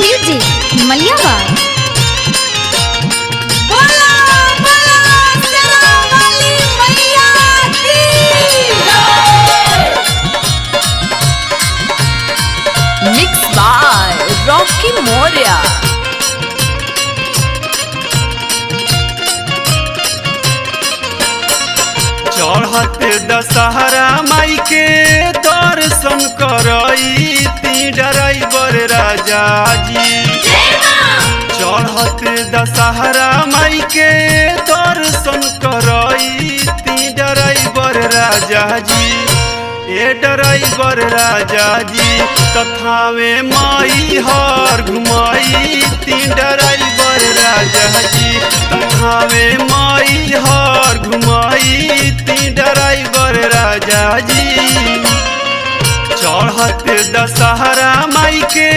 Music Maliyabag. Mix by Rocky Moriya. चढ़ते दशहरा माई के दर्शन करई ड्राइवर राजा जी। चढ़ते दशहरा माई के दर्शन करई ड्राइवर राजा जी। ए ड्राइवर राजा जी तथावे माई हर घुमाई ड्राइवर राजा जी। तथावे माई हर घुमाई ड्राइवर राजा जी। चढ़ते दशहरा माई के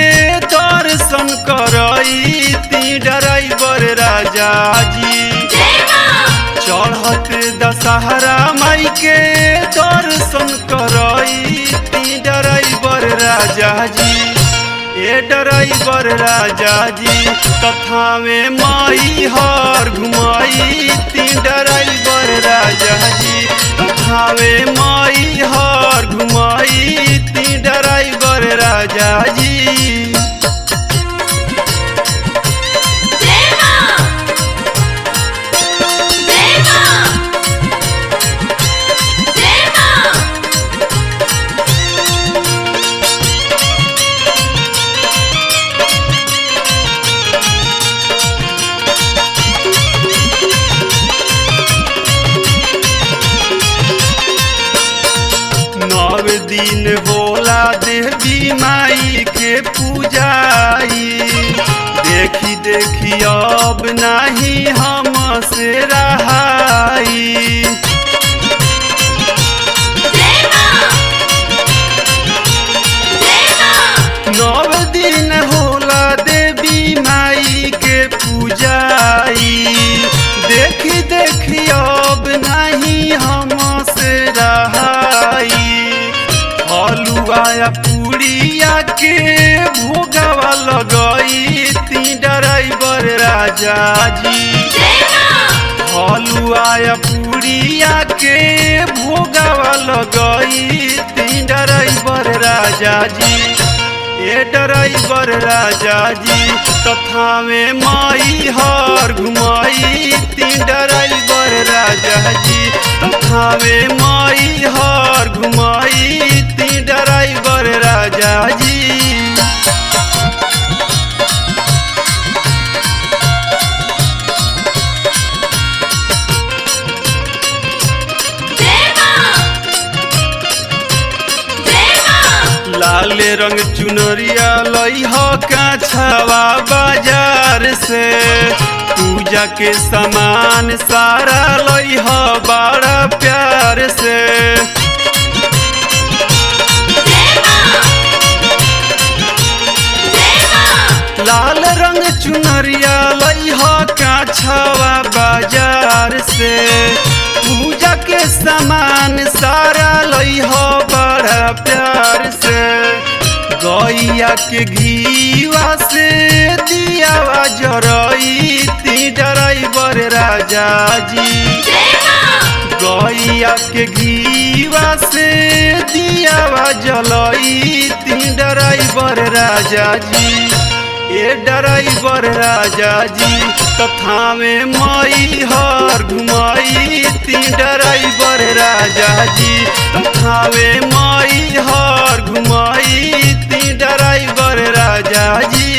दर्शन करई ड्राइवर राजा जी। चढ़ते दशहरा माई के दर्शन करई ड्राइवर राजा जी। ए ड्राइवर राजा जी तथावे माई हर घुमाई ड्राइवर राजा जी। तथावे माई हर घुमाई ड्राइवर राजा जी। नव दिन होला देवी माई के पूजाई। देखी देखी अब नहीं हम से रहाई। नव दिन होला देवी माई के पूजाई। देखी देखी अब नहीं हम से रहाई। हलुआ पूड़िया के भोगवा लगई ड्राइवर राजा जी। हलुआ पूड़िया के भोगवा लगई ड्राइवर राजा जी। ए ड्राइवर राजा जी तथावे माई हर घुमाई ड्राइवर राजा जी। तथावे माई हर घुमाई ड्राइवर राजा जी। लाल रंग चुनरिया लई हो काछवा बाजार से। पूजा के सामान सारा लई हो बड़ा प्यार से। लाल रंग चुनरिया लई हो काछवा बाजार से। पूजा के सामान सारा लई हो बड़ा प्यार से। गैया के घीवा से दियावा जरई ड्राइवर राजा जी। गैया के घीवा से दियावा जलई ड्राइवर राजा जी। ए ड्राइवर राजा जी तथावे माई हर घुमाई ड्राइवर राजा जी। तथावे माई हर घुमाई ड्राइवर राजा जी।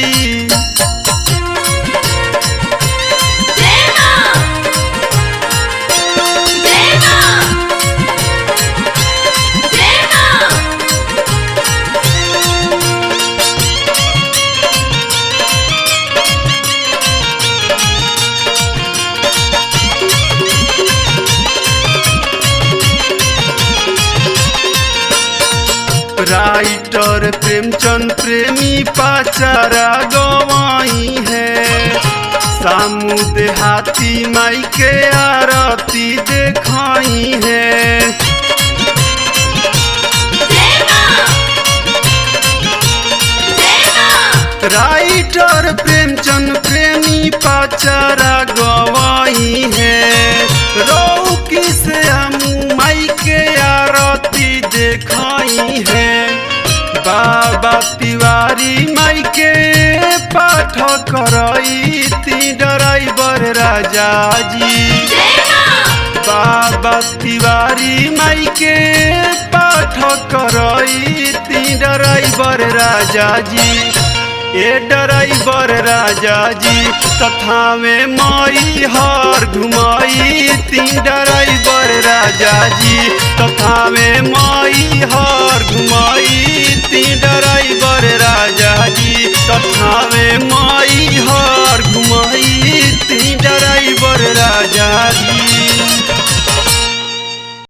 राइटर प्रेमचंद प्रेमी पाचारा गवाई है। सामुद हाथी माई के आरती देखाई है। राइटर राइटर प्रेमचंद प्रेमी पाचारा गवाई है रौकी से हमू माई के आरती देखाई है बाबा तिवारी माई के पाठ करई ती ड्राइवर राजा जी बाबा तिवारी माई के पाठ करई ती ड्राइवर राजा जी ए ड्राइवर राजा जी तथा में माई हर घुमाई ती ड्राइवर राजा जी तथा